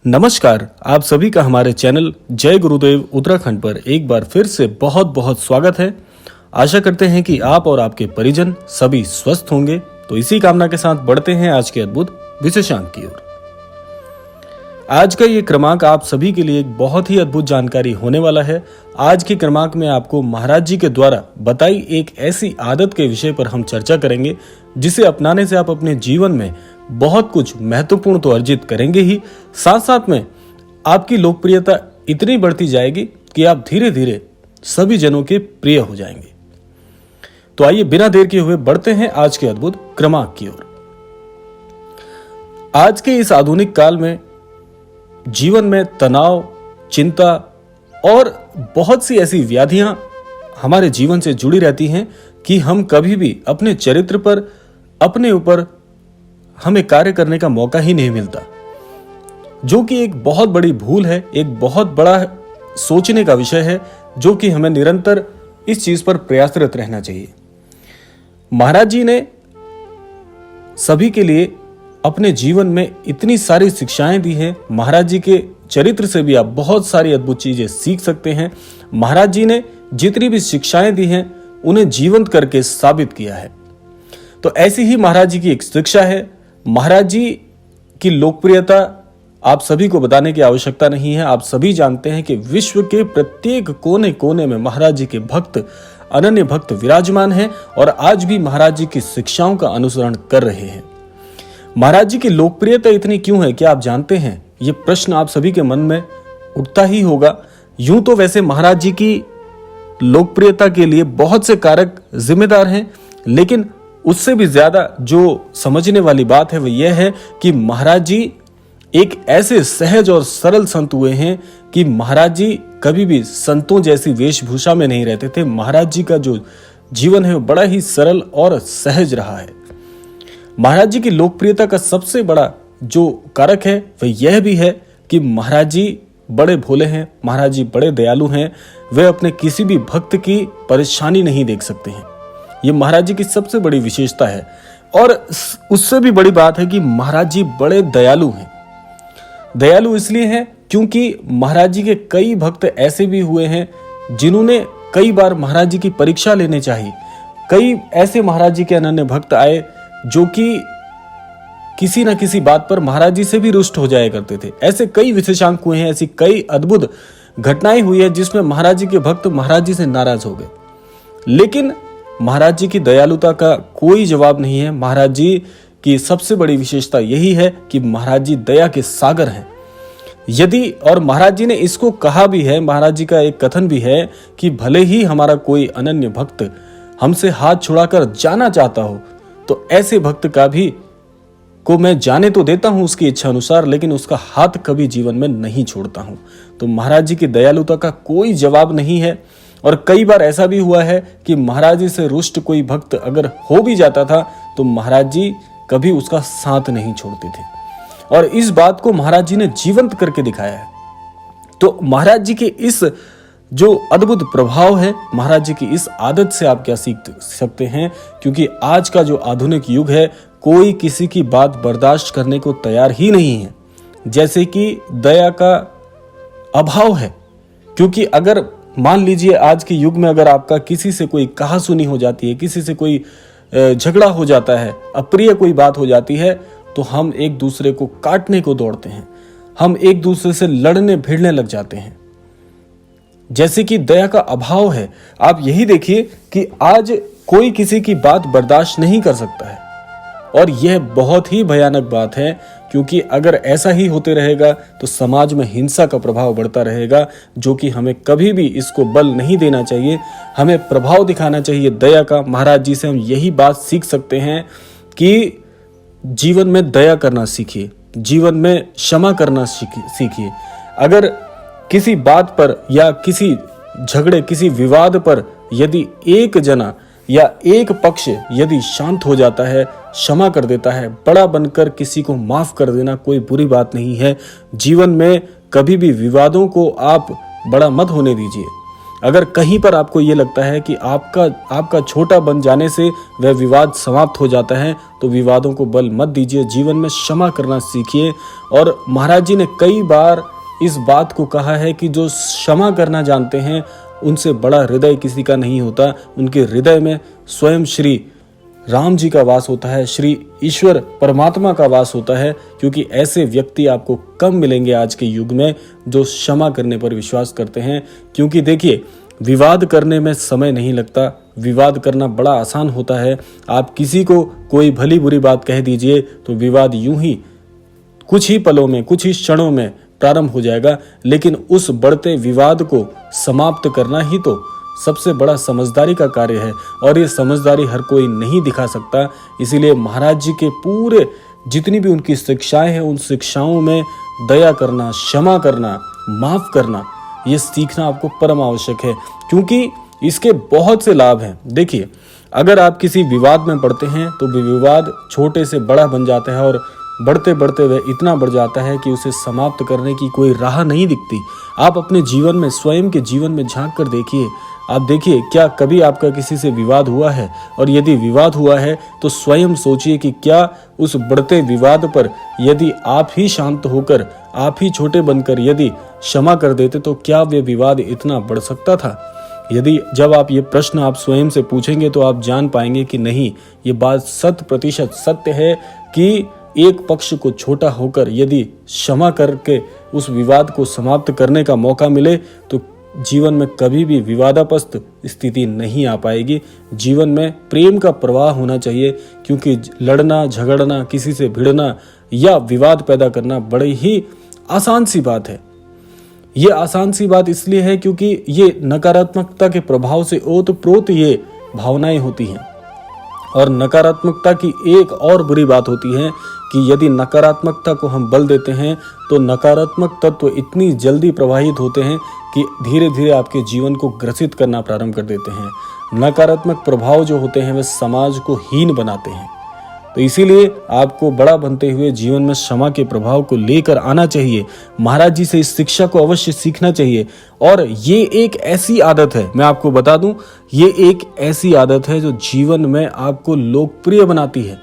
नमस्कार, आप सभी का हमारे चैनल जय गुरुदेव उत्तराखंड पर एक बार फिर से बहुत बहुत स्वागत है। आशा करते हैं कि आप और आपके परिजन सभी स्वस्थ होंगे। तो इसी कामना के साथ बढ़ते हैं आज के अद्भुत विशेषांक की ओर। आज का ये क्रमांक आप सभी के लिए एक बहुत ही अद्भुत जानकारी होने वाला है। आज के क्रमांक में आपको महाराज जी के द्वारा बताई एक ऐसी आदत के विषय पर हम चर्चा करेंगे जिसे अपनाने से आप अपने जीवन में बहुत कुछ महत्वपूर्ण तो अर्जित करेंगे ही, साथ साथ में आपकी लोकप्रियता इतनी बढ़ती जाएगी कि आप धीरे धीरे सभी जनों के प्रिय हो जाएंगे। तो आइए बिना देर किए हुए बढ़ते हैं आज के अद्भुत क्रमांक की ओर। आज के इस आधुनिक काल में जीवन में तनाव, चिंता और बहुत सी ऐसी व्याधियां हमारे जीवन से जुड़ी रहती हैं कि हम कभी भी अपने चरित्र पर, अपने ऊपर हमें कार्य करने का मौका ही नहीं मिलता, जो कि एक बहुत बड़ी भूल है, एक बहुत बड़ा सोचने का विषय है, जो कि हमें निरंतर इस चीज पर प्रयासरत रहना चाहिए। महाराज जी ने सभी के लिए अपने जीवन में इतनी सारी शिक्षाएं दी हैं। महाराज जी के चरित्र से भी आप बहुत सारी अद्भुत चीजें सीख सकते हैं। महाराज जी ने जितनी भी शिक्षाएं दी हैं उन्हें जीवंत करके साबित किया है। तो ऐसी ही महाराज जी की एक शिक्षा है। महाराज जी की लोकप्रियता आप सभी को बताने की आवश्यकता नहीं है। आप सभी जानते हैं कि विश्व के प्रत्येक कोने कोने में महाराज जी के भक्त, अनन्य भक्त विराजमान हैं और आज भी महाराज जी की शिक्षाओं का अनुसरण कर रहे हैं। महाराज जी की लोकप्रियता इतनी क्यों है, क्या आप जानते हैं? ये प्रश्न आप सभी के मन में उठता ही होगा। यूं तो वैसे महाराज जी की लोकप्रियता के लिए बहुत से कारक जिम्मेदार हैं, लेकिन उससे भी ज्यादा जो समझने वाली बात है वह यह है कि महाराज जी एक ऐसे सहज और सरल संत हुए हैं कि महाराज जी कभी भी संतों जैसी वेशभूषा में नहीं रहते थे। महाराज जी का जो जीवन है वो बड़ा ही सरल और सहज रहा है। महाराज जी की लोकप्रियता का सबसे बड़ा जो कारक है वह यह भी है कि महाराज जी बड़े भोले हैं, महाराज जी बड़े दयालु हैं। वे अपने किसी भी भक्त की परेशानी नहीं देख सकते हैं। ये महाराज जी की सबसे बड़ी विशेषता है। और उससे भी बड़ी बात है कि महाराज जी बड़े दयालु हैं। दयालु इसलिए हैं क्योंकि महाराज जी के कई भक्त ऐसे भी हुए हैं जिन्होंने कई बार महाराज जी की परीक्षा लेने चाहिए। कई ऐसे महाराज जी के अनन्य भक्त आए जो कि किसी न किसी बात पर महाराज जी से भी रुष्ट हो जाया करते थे। ऐसे कई विशेषांक हुए हैं, ऐसी कई अद्भुत घटनाएं हुई है जिसमें महाराज जी के भक्त महाराज जी से नाराज हो गए। लेकिन महाराज जी की दयालुता का कोई जवाब नहीं है। महाराज जी की सबसे बड़ी विशेषता यही है कि महाराज जी दया के सागर हैं। यदि और महाराज जी ने इसको कहा भी है, महाराज जी का एक कथन भी है कि भले ही हमारा कोई अनन्य भक्त हमसे हाथ छुड़ाकर जाना चाहता हो तो ऐसे भक्त का भी को मैं जाने तो देता हूं उसकी इच्छा अनुसार, लेकिन उसका हाथ कभी जीवन में नहीं छोड़ता हूं। तो महाराज जी की दयालुता का कोई जवाब नहीं है। और कई बार ऐसा भी हुआ है कि महाराज जी से रुष्ट कोई भक्त अगर हो भी जाता था तो महाराज जी कभी उसका साथ नहीं छोड़ते थे। और इस बात को महाराज जी ने जीवंत करके दिखाया है। तो महाराज जी के इस जो अद्भुत प्रभाव है, महाराज जी की इस आदत से आप क्या सीख सकते हैं? क्योंकि आज का जो आधुनिक युग है, कोई किसी की बात बर्दाश्त करने को तैयार ही नहीं है। जैसे कि दया का अभाव है। क्योंकि अगर मान लीजिए आज के युग में अगर आपका किसी से कोई कहासुनी हो जाती है, किसी से कोई झगड़ा हो जाता है, अप्रिय कोई बात हो जाती है, तो हम एक दूसरे को काटने को दौड़ते हैं, हम एक दूसरे से लड़ने भिड़ने लग जाते हैं। जैसे कि दया का अभाव है। आप यही देखिए कि आज कोई किसी की बात बर्दाश्त नहीं कर सकता है और यह बहुत ही भयानक बात है। क्योंकि अगर ऐसा ही होते रहेगा तो समाज में हिंसा का प्रभाव बढ़ता रहेगा, जो कि हमें कभी भी इसको बल नहीं देना चाहिए। हमें प्रभाव दिखाना चाहिए दया का। महाराज जी से हम यही बात सीख सकते हैं कि जीवन में दया करना सीखिए, जीवन में क्षमा करना सीखिए। अगर किसी बात पर या किसी झगड़े, किसी विवाद पर यदि एक जना या एक पक्ष यदि शांत हो जाता है, क्षमा कर देता है, बड़ा बनकर किसी को माफ कर देना कोई बुरी बात नहीं है। जीवन में कभी भी विवादों को आप बड़ा मत होने दीजिए। अगर कहीं पर आपको ये लगता है कि आपका छोटा बन जाने से वह विवाद समाप्त हो जाता है, तो विवादों को बल मत दीजिए, जीवन में क्षमा करना सीखिए। और महाराज जी ने कई बार इस बात को कहा है कि जो क्षमा करना जानते हैं उनसे बड़ा हृदय किसी का नहीं होता। उनके हृदय में स्वयं श्री राम जी का वास होता है, श्री ईश्वर परमात्मा का वास होता है, क्योंकि ऐसे व्यक्ति आपको कम मिलेंगे आज के युग में जो क्षमा करने पर विश्वास करते हैं। क्योंकि देखिए, विवाद करने में समय नहीं लगता, विवाद करना बड़ा आसान होता है। आप किसी को कोई भली बुरी बात कह दीजिए तो विवाद यूं ही कुछ ही पलों में, कुछ ही क्षणों में प्रारंभ हो जाएगा। लेकिन उस बढ़ते विवाद को समाप्त करना ही तो सबसे बड़ा समझदारी का कार्य है, और ये समझदारी हर कोई नहीं दिखा सकता। इसीलिए महाराज जी के पूरे जितनी भी उनकी शिक्षाएं हैं, उन शिक्षाओं में दया करना, क्षमा करना, माफ करना, ये सीखना आपको परम आवश्यक है, क्योंकि इसके बहुत से लाभ हैं। देखिए, अगर आप किसी विवाद में पड़ते हैं तो विवाद छोटे से बड़ा बन जाता है, और बढ़ते बढ़ते वह इतना बढ़ जाता है कि उसे समाप्त करने की कोई राह नहीं दिखती। आप अपने जीवन में, स्वयं के जीवन में झांक कर देखिए। आप देखिए, क्या कभी आपका किसी से विवाद हुआ है? और यदि विवाद हुआ है तो स्वयं सोचिए कि क्या उस बढ़ते विवाद पर यदि आप ही शांत होकर, आप ही छोटे बनकर यदि क्षमा कर देते तो क्या वे विवाद इतना बढ़ सकता था? यदि जब आप ये प्रश्न आप स्वयं से पूछेंगे तो आप जान पाएंगे कि नहीं, ये बात 100% सत्य है कि एक पक्ष को छोटा होकर यदि क्षमा करके उस विवाद को समाप्त करने का मौका मिले तो जीवन में कभी भी विवादापस्त स्थिति नहीं आ पाएगी। जीवन में प्रेम का प्रवाह होना चाहिए, क्योंकि लड़ना, झगड़ना, किसी से भिड़ना या विवाद पैदा करना बड़ी ही आसान सी बात है। ये आसान सी बात इसलिए है क्योंकि ये नकारात्मकता के प्रभाव से ओतप्रोत ये भावनाएं होती हैं। और नकारात्मकता की एक और बुरी बात होती है कि यदि नकारात्मकता को हम बल देते हैं तो नकारात्मक तत्व इतनी जल्दी प्रवाहित होते हैं कि धीरे धीरे आपके जीवन को ग्रसित करना प्रारंभ कर देते हैं। नकारात्मक प्रभाव जो होते हैं वे समाज को हीन बनाते हैं। तो इसीलिए आपको बड़ा बनते हुए जीवन में क्षमा के प्रभाव को लेकर आना चाहिए। महाराज जी से इस शिक्षा को अवश्य सीखना चाहिए। और ये एक ऐसी आदत है, मैं आपको बता दूं, ये एक ऐसी आदत है जो जीवन में आपको लोकप्रिय बनाती है।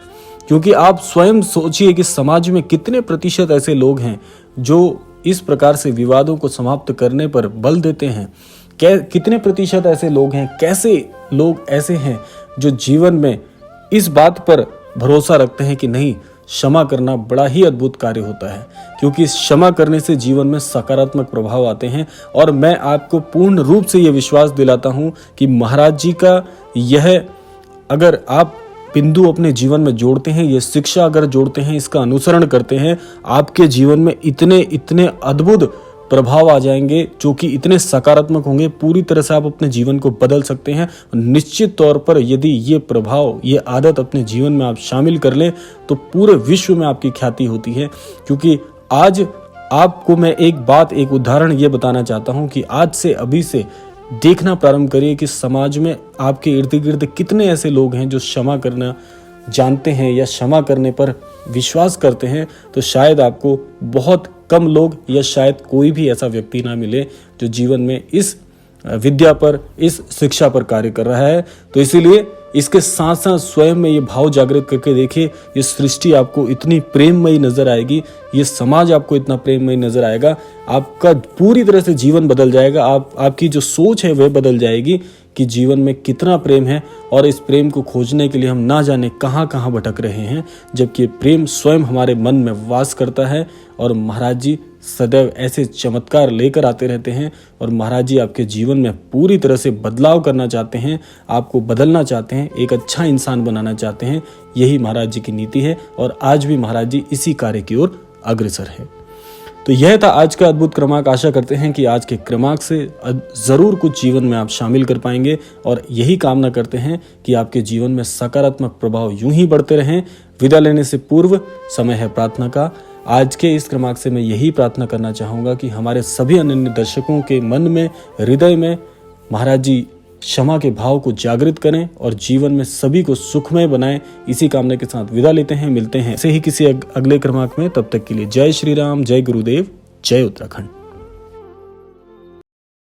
क्योंकि आप स्वयं सोचिए कि समाज में कितने प्रतिशत ऐसे लोग हैं जो इस प्रकार से विवादों को समाप्त करने पर बल देते हैं। कितने प्रतिशत ऐसे लोग हैं, कैसे लोग ऐसे हैं जो जीवन में इस बात पर भरोसा रखते हैं कि नहीं, क्षमा करना बड़ा ही अद्भुत कार्य होता है, क्योंकि क्षमा करने से जीवन में सकारात्मक प्रभाव आते हैं। और मैं आपको पूर्ण रूप से यह विश्वास दिलाता हूं कि महाराज जी का यह, अगर आप बिंदु अपने जीवन में जोड़ते हैं, ये शिक्षा अगर जोड़ते हैं, इसका अनुसरण करते हैं, आपके जीवन में इतने अद्भुत प्रभाव आ जाएंगे जो कि इतने सकारात्मक होंगे, पूरी तरह से आप अपने जीवन को बदल सकते हैं। निश्चित तौर पर यदि ये प्रभाव, ये आदत अपने जीवन में आप शामिल कर लें तो पूरे विश्व में आपकी ख्याति होती है। क्योंकि आज आपको मैं एक उदाहरण ये बताना चाहता हूँ कि आज से, अभी से देखना प्रारंभ करिए कि समाज में आपके इर्द गिर्द कितने ऐसे लोग हैं जो क्षमा करना जानते हैं या क्षमा करने पर विश्वास करते हैं। तो शायद आपको बहुत कम लोग या शायद कोई भी ऐसा व्यक्ति ना मिले जो जीवन में इस विद्या पर, इस शिक्षा पर कार्य कर रहा है। तो इसीलिए इसके साथ साथ स्वयं में ये भाव जागृत करके देखिए, ये सृष्टि आपको इतनी प्रेममयी नजर आएगी, ये समाज आपको इतना प्रेममयी नजर आएगा, आपका पूरी तरह से जीवन बदल जाएगा। आपकी जो सोच है वह बदल जाएगी कि जीवन में कितना प्रेम है, और इस प्रेम को खोजने के लिए हम ना जाने कहां कहां भटक रहे हैं, जबकि प्रेम स्वयं हमारे मन में वास करता है। और महाराज जी सदैव ऐसे चमत्कार लेकर आते रहते हैं। और महाराज जी आपके जीवन में पूरी तरह से बदलाव करना चाहते हैं, आपको बदलना चाहते हैं, एक अच्छा इंसान बनाना चाहते हैं। यही महाराज जी की नीति है, और आज भी महाराज जी इसी कार्य की ओर अग्रसर है। तो यह था आज का अद्भुत क्रमांक। आशा करते हैं कि आज के क्रमांक से जरूर कुछ जीवन में आप शामिल कर पाएंगे, और यही कामना करते हैं कि आपके जीवन में सकारात्मक प्रभाव यूं ही बढ़ते रहें। विदा लेने से पूर्व समय है प्रार्थना का। आज के इस क्रमांक से मैं यही प्रार्थना करना चाहूंगा कि हमारे सभी अनन्य दर्शकों के मन में, हृदय में महाराज जी क्षमा के भाव को जागृत करें और जीवन में सभी को सुखमय बनाएं। इसी कामना के साथ विदा लेते हैं, मिलते हैं ऐसे ही किसी अगले क्रमांक में। तब तक के लिए जय श्री राम, जय गुरुदेव, जय उत्तराखंड।